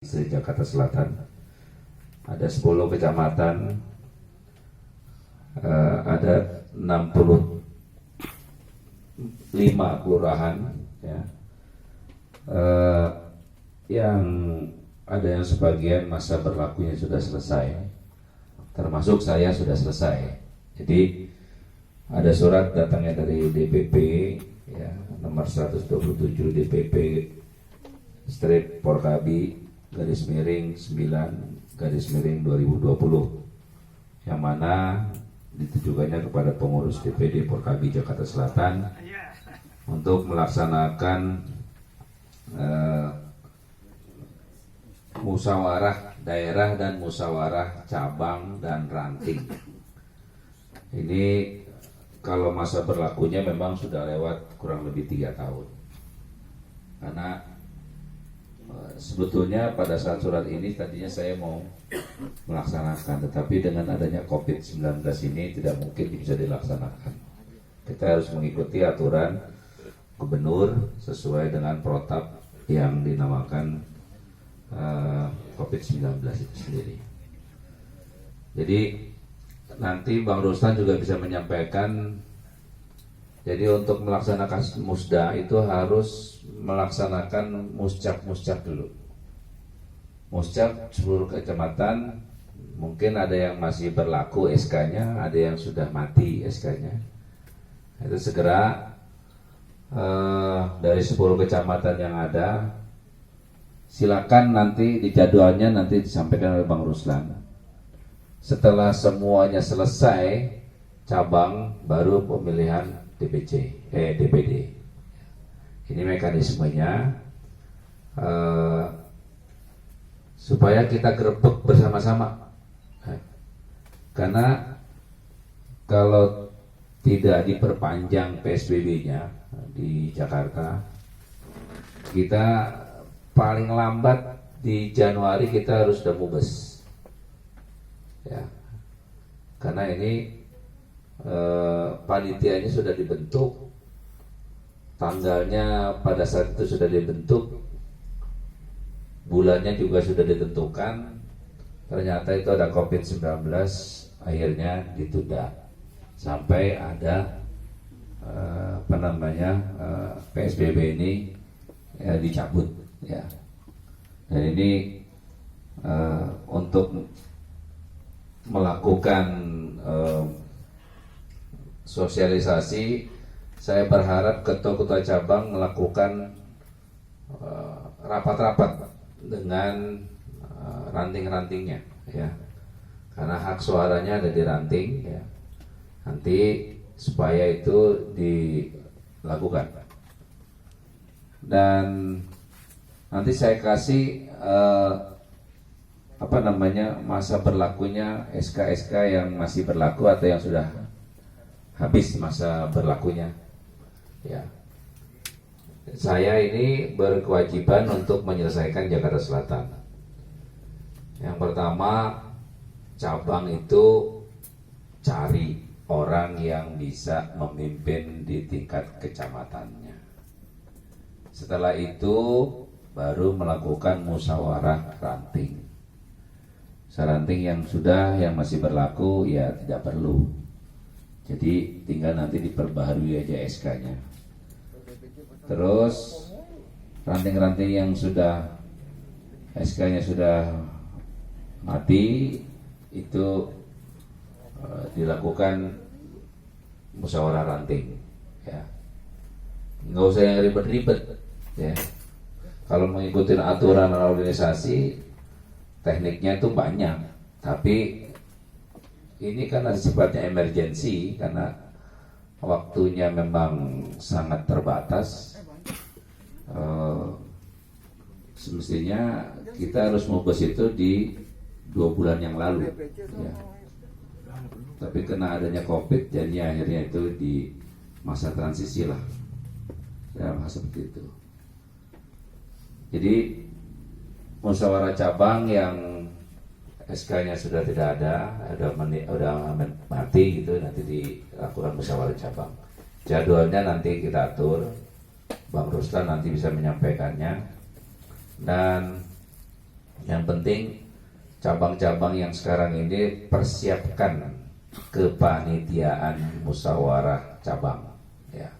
Jakarta Selatan. Ada 10 kecamatan, ada 65 kelurahan, ya, yang ada yang sebagian masa berlakunya sudah selesai, termasuk saya sudah selesai. Jadi ada surat datangnya dari DPP, ya, nomor 127 DPP strip Porkabi _9 _2020, yang mana ditujukannya kepada pengurus DPD Porkabi Jakarta Selatan untuk melaksanakan musyawarah daerah dan musyawarah cabang dan ranting. Ini kalau masa berlakunya memang sudah lewat kurang lebih 3 tahun, karena sebetulnya pada saat surat ini tadinya saya mau melaksanakan, tetapi dengan adanya COVID-19 ini tidak mungkin bisa dilaksanakan. Kita harus mengikuti aturan gubernur sesuai dengan protap yang dinamakan COVID-19 itu sendiri. Jadi nanti Bang Ruslan juga bisa menyampaikan, jadi untuk melaksanakan musda itu harus melaksanakan muscak dulu. Muscak seluruh kecamatan, mungkin ada yang masih berlaku SK-nya, ada yang sudah mati SK-nya. Itu segera dari 10 kecamatan yang ada, silakan nanti di jadwalnya nanti disampaikan oleh Bang Ruslan. Setelah semuanya selesai cabang, baru pemilihan DPD. Ini mekanismenya supaya kita gerebek bersama-sama. Karena kalau tidak diperpanjang PSBB-nya di Jakarta, kita paling lambat di Januari kita harus udah mubes. Ya. Karena ini panitianya sudah dibentuk, tanggalnya pada saat itu sudah dibentuk, bulannya juga sudah ditentukan. Ternyata itu ada COVID-19, akhirnya ditunda sampai ada PSBB ini dicabut, ya. Dan ini untuk melakukan sosialisasi, saya berharap ketua-ketua cabang melakukan rapat-rapat dengan ranting-rantingnya, ya, karena hak suaranya ada di ranting, ya. Nanti supaya itu dilakukan, dan nanti saya kasih masa berlakunya SK-SK yang masih berlaku atau yang sudah habis masa berlakunya, ya. Saya ini berkewajiban untuk menyelesaikan Jakarta Selatan. Yang pertama, cabang itu cari orang yang bisa memimpin di tingkat kecamatannya. Setelah itu baru melakukan musyawarah ranting. Ranting yang masih berlaku ya tidak perlu. Jadi tinggal nanti diperbaharui aja SK-nya. Terus ranting-ranting yang sudah SK-nya sudah mati itu dilakukan musyawarah ranting, ya. Nggak usah yang ribet-ribet, ya. Kalau mengikuti aturan organisasi, tekniknya itu banyak, tapi ini kan sifatnya emergensi karena waktunya memang sangat terbatas. Semestinya kita harus mubes itu di 2 bulan yang lalu, ya. Tapi kena adanya COVID, jadi akhirnya itu di masa transisi lah, ya, seperti itu. Jadi musyawarah cabang yang SK-nya sudah tidak ada, udah mati gitu, nanti dilakukan musyawarah cabang. Jadwalnya nanti kita atur, Bang Ruslan nanti bisa menyampaikannya. Dan Yang penting cabang-cabang yang sekarang ini persiapkan kepanitiaan musyawarah cabang, ya.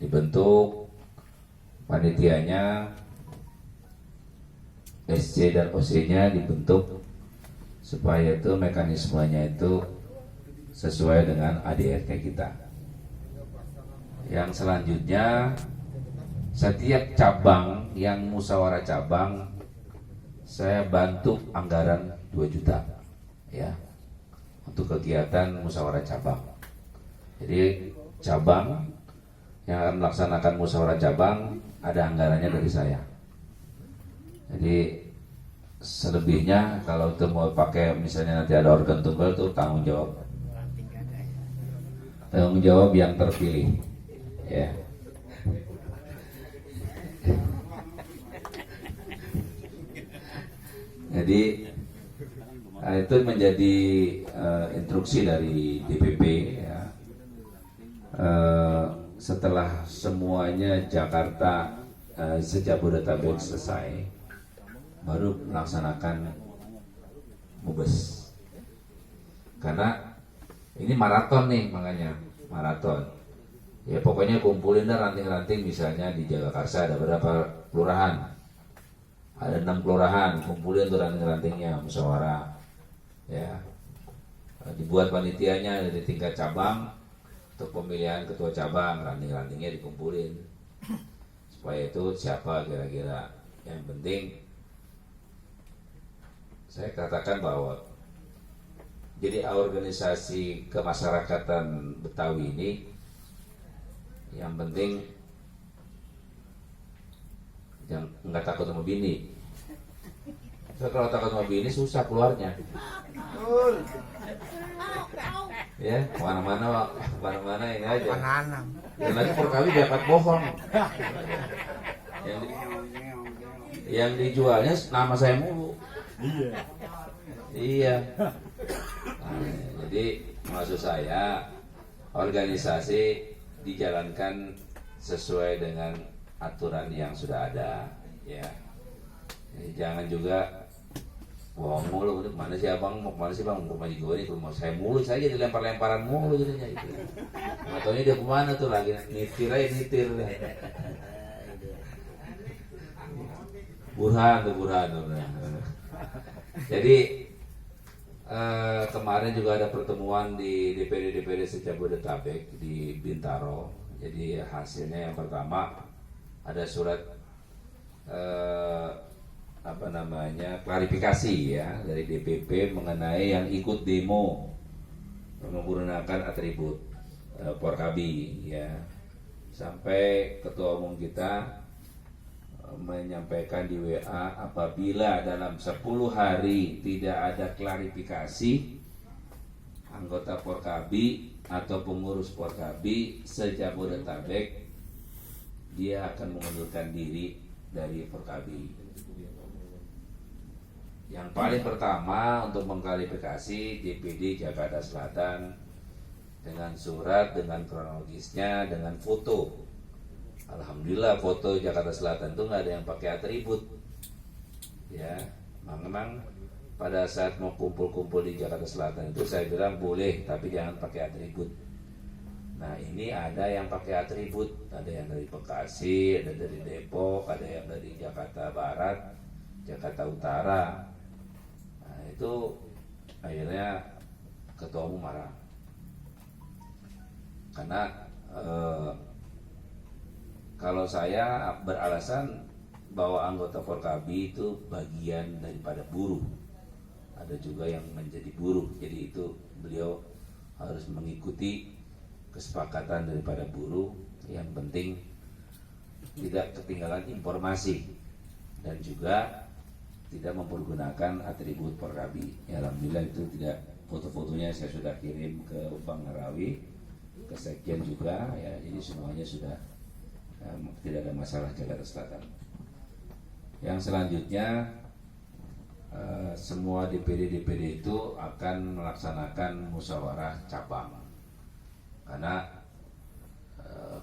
Dibentuk panitianya, SC dan OC-nya dibentuk supaya itu mekanismenya itu sesuai dengan ADRT kita. Yang selanjutnya, setiap cabang yang musyawarah cabang saya bantu anggaran 2 juta, ya, untuk kegiatan musyawarah cabang. Jadi cabang yang akan melaksanakan musyawarah cabang ada anggarannya dari saya. Jadi selebihnya kalau itu mau pakai misalnya nanti ada organ tunggal itu tanggung jawab yang terpilih, ya. Jadi itu menjadi instruksi dari DPP, ya. Setelah semuanya Jakarta Sejabodetabek selesai, baru melaksanakan mubes. Karena ini maraton nih, makanya maraton. Ya pokoknya kumpulin dah ranting-ranting, misalnya di Jagakarsa ada berapa kelurahan? Ada 6 kelurahan, kumpulin tuh ranting-rantingnya, musyawarah. Ya. Dibuat panitianya dari tingkat cabang untuk pemilihan ketua cabang, ranting-rantingnya dikumpulin. Supaya itu siapa kira-kira. Yang penting saya katakan bahwa jadi organisasi kemasyarakatan Betawi ini yang penting jangan nggak takut sama bini. So, kalau takut sama bini susah keluarnya. Ya, mana-mana ini aja. Yang lagi perkawin dapat bohong. Yang dijualnya nama saya mulu. Iya. Nah, jadi maksud saya organisasi dijalankan sesuai dengan aturan yang sudah ada, ya. Jadi jangan juga bohong mulu. Mana sih abang? Mau kemana sih bang? Mau rumah gue nih, rumah saya mulu saja dilempar-lemparan mulu jadinya gitu. Nggak taunya dia kemana tuh lagi nitir aja nitir. Burhan. Jadi kemarin juga ada pertemuan di DPD Sejabodetabek di Bintaro. Jadi hasilnya yang pertama ada surat klarifikasi ya dari DPP mengenai yang ikut demo menggunakan atribut Porkabi, ya. Sampai ketua umum kita menyampaikan di WA, apabila dalam 10 hari tidak ada klarifikasi anggota Porkabi atau pengurus Porkabi Sejabodetabek, dia akan mengundurkan diri dari Porkabi. Yang paling pertama untuk mengklarifikasi DPD Jakarta Selatan dengan surat, dengan kronologisnya, dengan foto. Alhamdulillah foto Jakarta Selatan itu nggak ada yang pakai atribut, ya. Memang pada saat mau kumpul-kumpul di Jakarta Selatan itu saya bilang boleh, tapi jangan pakai atribut. Nah ini ada yang pakai atribut, ada yang dari Bekasi, ada dari Depok, ada yang dari Jakarta Barat, Jakarta Utara. Nah itu akhirnya ketua umum marah karena kalau saya beralasan bahwa anggota Porkabi itu bagian daripada buruh, ada juga yang menjadi buruh, jadi itu beliau harus mengikuti kesepakatan daripada buruh. Yang penting tidak ketinggalan informasi dan juga tidak mempergunakan atribut Porkabi. Ya, alhamdulillah itu tidak, foto-fotonya saya sudah kirim ke Bang Ngarawi, ke Sekjen juga, ya. Jadi semuanya sudah tidak ada masalah Jakarta Selatan. Yang selanjutnya semua DPD itu akan melaksanakan musyawarah cabang. Karena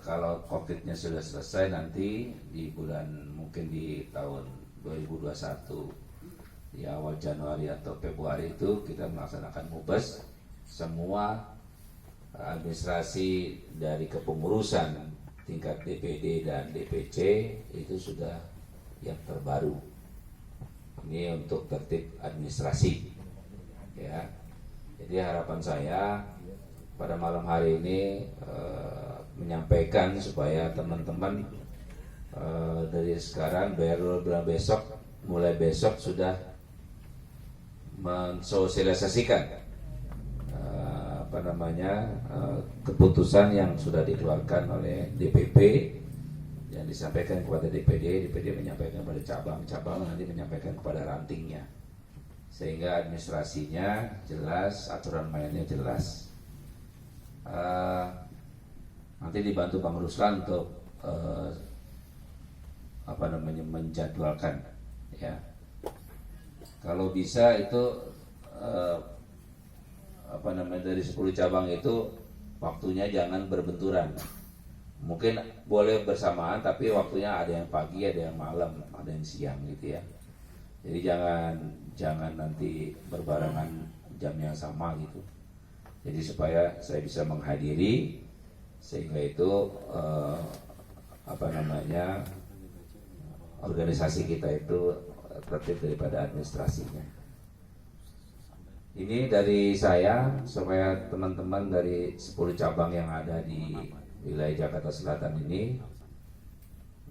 kalau COVID-nya sudah selesai nanti di bulan mungkin di tahun 2021 awal Januari atau Februari itu kita melaksanakan mubas. Semua administrasi dari kepengurusan tingkat DPD dan DPC itu sudah yang terbaru. Ini untuk tertib administrasi, ya. Jadi harapan saya pada malam hari ini menyampaikan supaya teman-teman dari sekarang mulai besok sudah mensosialisasikan keputusan yang sudah dikeluarkan oleh DPP yang disampaikan kepada DPD menyampaikan kepada cabang nanti menyampaikan kepada rantingnya, sehingga administrasinya jelas, aturan mainnya jelas. Nanti dibantu Bang Ruslan untuk menjadwalkan, ya. Kalau bisa itu dari 10 cabang itu waktunya jangan berbenturan. Mungkin boleh bersamaan tapi waktunya ada yang pagi, ada yang malam, ada yang siang gitu ya. Jadi jangan nanti berbarengan jam yang sama gitu. Jadi supaya saya bisa menghadiri, sehingga itu organisasi kita itu tertib daripada administrasinya. Ini dari saya supaya teman-teman dari 10 cabang yang ada di wilayah Jakarta Selatan ini,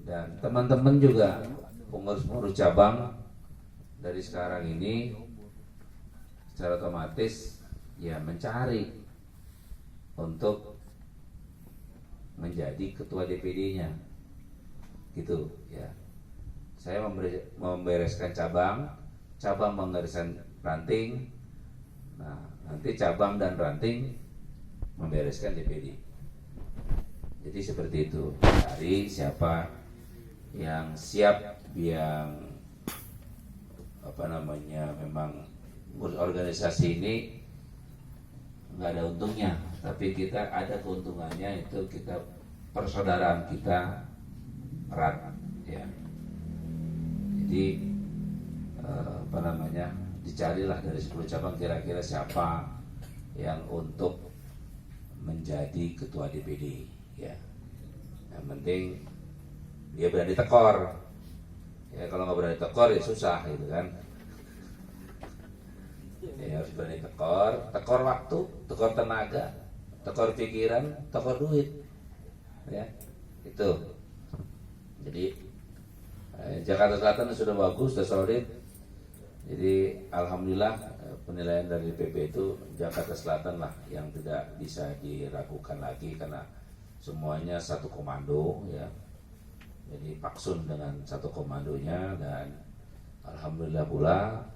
dan teman-teman juga pengurus-pengurus cabang dari sekarang ini secara otomatis ya mencari untuk menjadi ketua DPD-nya, gitu ya. Saya membereskan cabang membereskan ranting. Nah, nanti cabang dan ranting membereskan DPD. Jadi seperti itu. Cari siapa yang siap, yang memang organisasi ini nggak ada untungnya, tapi kita ada keuntungannya, itu kita persaudaraan kita erat, ya. Jadi dicarilah dari 10 cabang kira-kira siapa yang untuk menjadi ketua DPD, ya. Yang penting dia berani tekor. Ya, kalau nggak berani tekor ya susah gitu kan. Ya, harus berani tekor waktu, tekor tenaga, tekor pikiran, tekor duit. Ya, itu. Jadi Jakarta Selatan sudah bagus, sudah solid. Jadi alhamdulillah penilaian dari DPP itu Jakarta Selatan lah yang tidak bisa diragukan lagi, karena semuanya satu komando, ya. Jadi Paksun dengan satu komandonya, dan alhamdulillah pula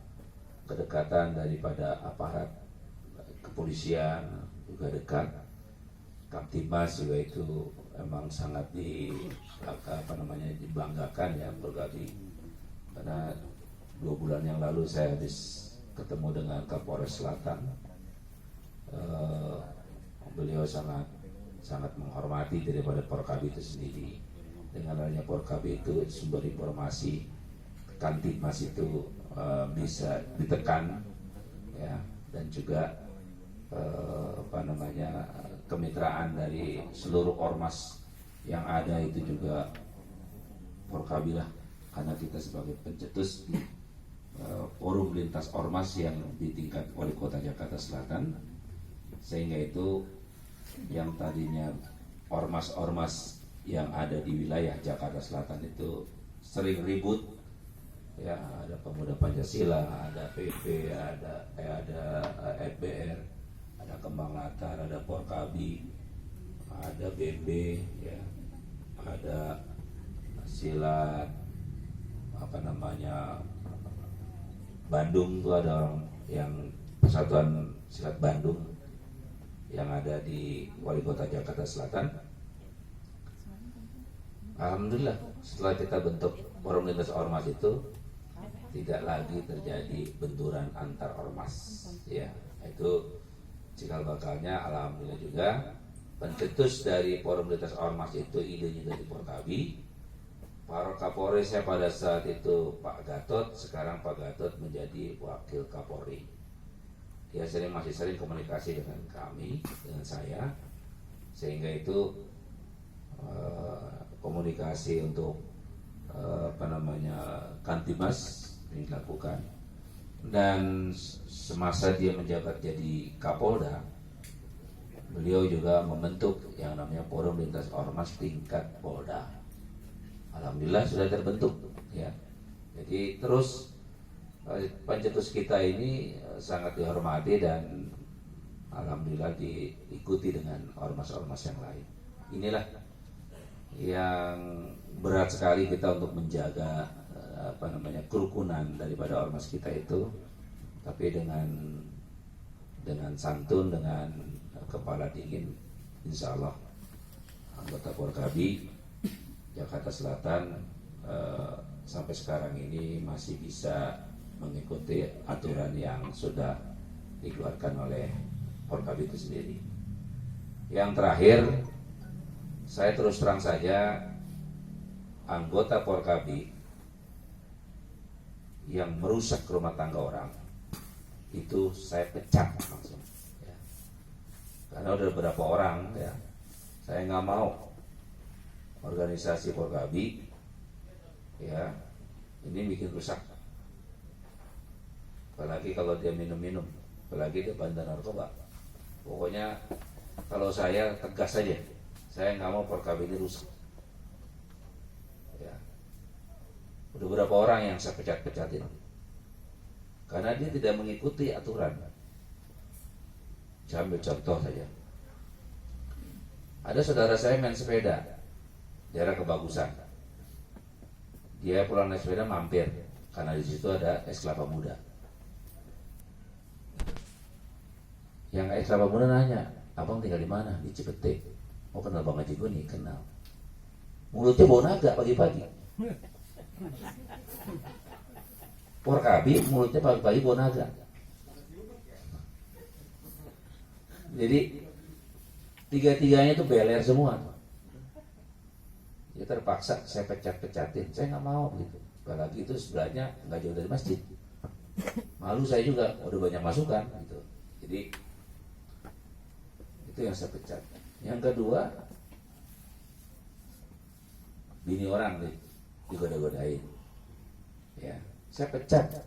kedekatan daripada aparat kepolisian juga dekat. Kamtibmas juga itu emang sangat dibanggakan, ya, berarti karena 2 bulan yang lalu saya habis ketemu dengan Kapolres Selatan. Beliau sangat menghormati daripada Porkab itu sendiri. Dengan adanya Porkab itu sumber informasi Kamtibmas itu bisa ditekan, ya, dan juga kemitraan dari seluruh ormas yang ada itu juga Porkabilah, karena kita sebagai pencetus di forum lintas ormas yang di tingkat wali kota Jakarta Selatan, sehingga itu yang tadinya ormas-ormas yang ada di wilayah Jakarta Selatan itu sering ribut, ya, ada Pemuda Pancasila, ada PP, ada FBR, ada Kembang Latar, ada Porkabi, ada BB, ya, ada Silat, Bandung, tuh ada orang yang Persatuan Silat Bandung yang ada di wali kota Jakarta Selatan. Alhamdulillah setelah kita bentuk forum lintas ormas itu tidak lagi terjadi benturan antar ormas, ya. Itu cikal bakalnya alhamdulillah juga. Pencetus dari forum lintas ormas itu idenya dari Porkabi, Para Kapolri saya pada saat itu Pak Gatot, sekarang Pak Gatot menjadi Wakil Kapolri. Dia masih sering komunikasi dengan kami, dengan saya, sehingga itu komunikasi untuk Kantimas dilakukan. Dan semasa dia menjabat jadi Kapolda, beliau juga membentuk yang namanya Forum Lintas Ormas tingkat Polda. Alhamdulillah sudah terbentuk, ya. Jadi terus Pancetus kita ini sangat dihormati dan alhamdulillah diikuti dengan ormas-ormas yang lain. Inilah yang berat sekali kita untuk menjaga kerukunan daripada ormas kita itu, tapi dengan santun, dengan kepala dingin, insya Allah anggota Porkabi Jakarta Selatan sampai sekarang ini masih bisa mengikuti aturan yang sudah dikeluarkan oleh Porkabi itu sendiri. Yang terakhir, saya terus terang saja, anggota Porkabi yang merusak rumah tangga orang itu saya pecat langsung, ya. Karena udah beberapa orang, ya, saya nggak mau organisasi Porkabi, ya, ini bikin rusak. Apalagi kalau dia minum-minum, apalagi dia bandar narkoba. Pokoknya kalau saya tegas saja, saya nggak mau Porkabi ini rusak. Ya. Udah beberapa orang yang saya pecat-pecatin karena dia tidak mengikuti aturan. Saya ambil contoh saja. Ada saudara saya main sepeda daerah Kebagusan. Dia pulang naik sepeda mampir karena di situ ada es kelapa muda. Yang es kelapa muda nanya, "Abang tinggal di mana?" "Di Cipete." "Oh, kenal Bang Haji?" "Nih, kenal." Mulutnya bau naga pagi-pagi. Porkabi mulutnya pagi-pagi bau naga. Jadi tiga-tiganya itu beler semua. Ya terpaksa saya pecat-pecatin. Saya nggak mau gitu. Apalagi itu sebelahnya nggak jauh dari masjid. Malu saya juga, udah banyak masukan gitu. Jadi itu yang saya pecat. Yang kedua, bini orang nih digoda-godain. Ya, saya pecat.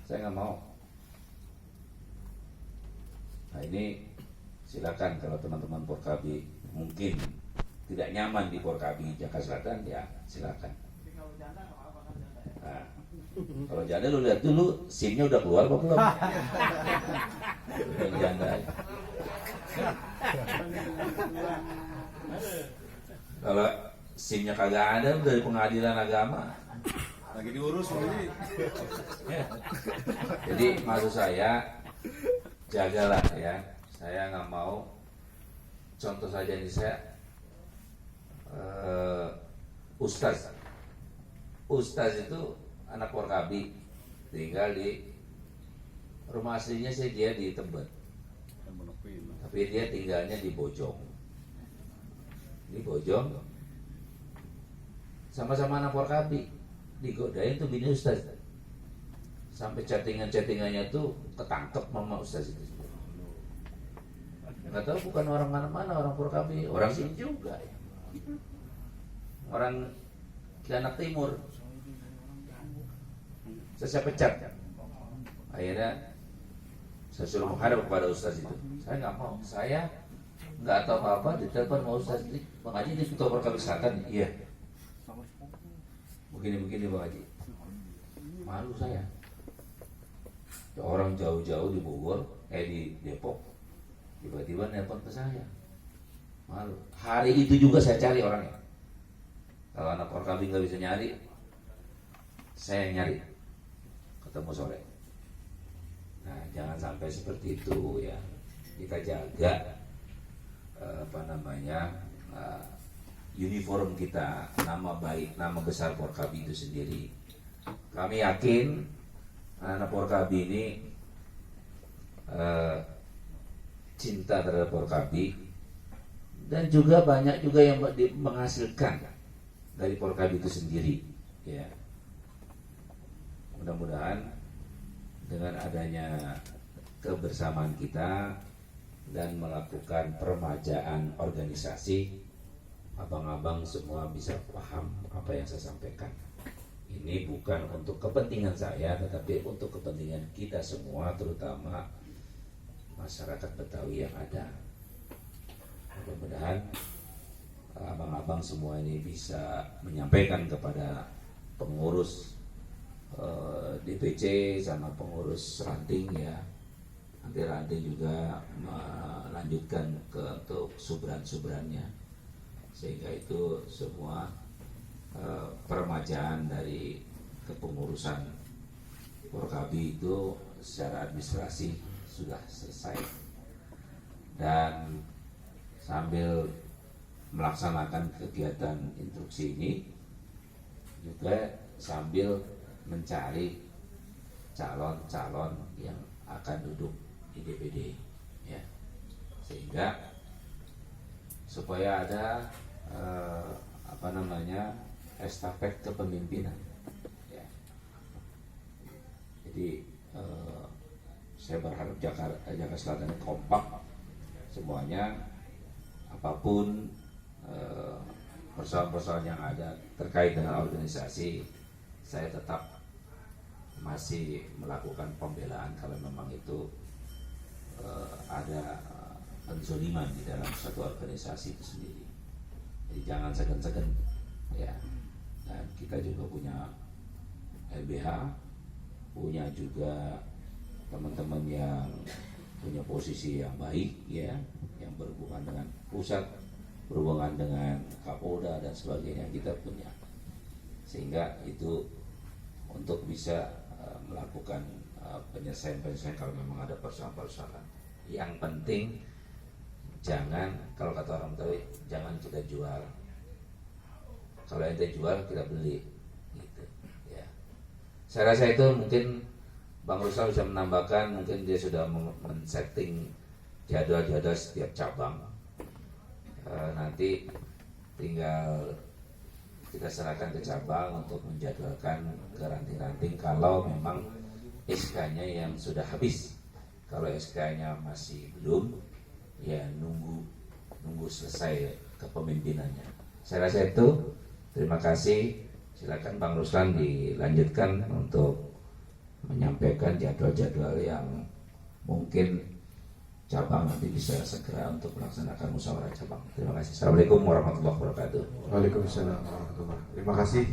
Saya nggak mau. Nah ini silakan kalau teman-teman Porkabi mungkin tidak nyaman di Porkabi Jakarta Selatan, ya silakan. Nah, kalau janda lu lihat dulu SIM-nya udah keluar apa belum? Yang janda. Kalau SIM-nya kagak ada dari pengadilan agama. Lagi diurus ini. Jadi maksud saya jagalah ya. Saya nggak mau. Contoh saja nih saya. Ustaz itu anak Porkabi, tinggal di rumah aslinya sih dia di Tebet, tapi dia tinggalnya di Bojong. Di Bojong, sama-sama anak Porkabi, digodain tuh bini Ustaz, sampai chattingannya tuh ketangkep mama Ustaz itu. Nggak tahu bukan orang mana-mana, orang Porkabi, orang sini juga ya. Orang Kianak Timur. Saya pecat. Akhirnya saya suruh menghadap kepada Ustaz itu. Saya nggak mau. Saya nggak tahu apa-apa. Ditelepon mau Ustaz ini, "Bang Haji ini ketua Porkabi Selatan." "Iya." Begini Bang Haji. Malu saya. Ya, orang jauh-jauh di Bogor, di Depok, tiba-tiba nelpon ke saya. Malu. Hari itu juga saya cari orangnya. Kalau anak Porkabi nggak bisa nyari, saya yang nyari. Ketemu sore. Nah, jangan sampai seperti itu ya. Kita jaga uniform kita, nama baik, nama besar Porkabi itu sendiri. Kami yakin anak Porkabi ini cinta terhadap Porkabi dan juga banyak juga yang menghasilkan dari Porkabi itu sendiri, ya. Mudah-mudahan dengan adanya kebersamaan kita dan melakukan peremajaan organisasi, abang-abang semua bisa paham apa yang saya sampaikan. Ini bukan untuk kepentingan saya, tetapi untuk kepentingan kita semua, terutama masyarakat Betawi yang ada. Mudah-mudahan abang-abang semua ini bisa menyampaikan kepada pengurus DPC sama pengurus ranting, ya. Nanti ranting juga melanjutkan untuk subran-subrannya, sehingga itu semua peremajaan dari kepengurusan Porkabi itu secara administrasi sudah selesai. Dan sambil melaksanakan kegiatan instruksi ini juga sambil mencari calon-calon yang akan duduk di DPD, ya, sehingga supaya ada estafet kepemimpinan, ya. Jadi saya berharap Jakarta Selatan kompak semuanya, apapun persoalan-persoalan yang ada terkait dengan organisasi, saya tetap masih melakukan pembelaan kalau memang itu ada penzoliman di dalam satu organisasi itu sendiri. Jadi jangan segan-segan, ya. Dan kita juga punya LBH, punya juga teman-teman yang punya posisi yang baik, ya, yang berhubungan dengan pusat, berhubungan dengan Kapolda dan sebagainya, kita punya. Sehingga itu untuk bisa melakukan penyelesaian kalau memang ada persoalan-persoalan. Yang penting jangan, kalau kata orang Betawi, jangan kita jual. Kalau ente jual, kita beli, gitu, ya. Saya rasa itu mungkin Bang Ruslan bisa menambahkan, mungkin dia sudah men-setting jadwal-jadwal setiap cabang. Nanti tinggal kita serahkan ke cabang untuk menjadwalkan ke ranting-ranting kalau memang SK-nya yang sudah habis. Kalau SK-nya masih belum, ya nunggu selesai kepemimpinannya. Saya rasa itu. Terima kasih. Silakan Bang Ruslan dilanjutkan untuk menyampaikan jadwal-jadwal yang mungkin cabang nanti bisa segera untuk melaksanakan musyawarah cabang. Terima kasih. Assalamualaikum warahmatullahi wabarakatuh. Waalaikumsalam warahmatullahi wabarakatuh. Terima kasih.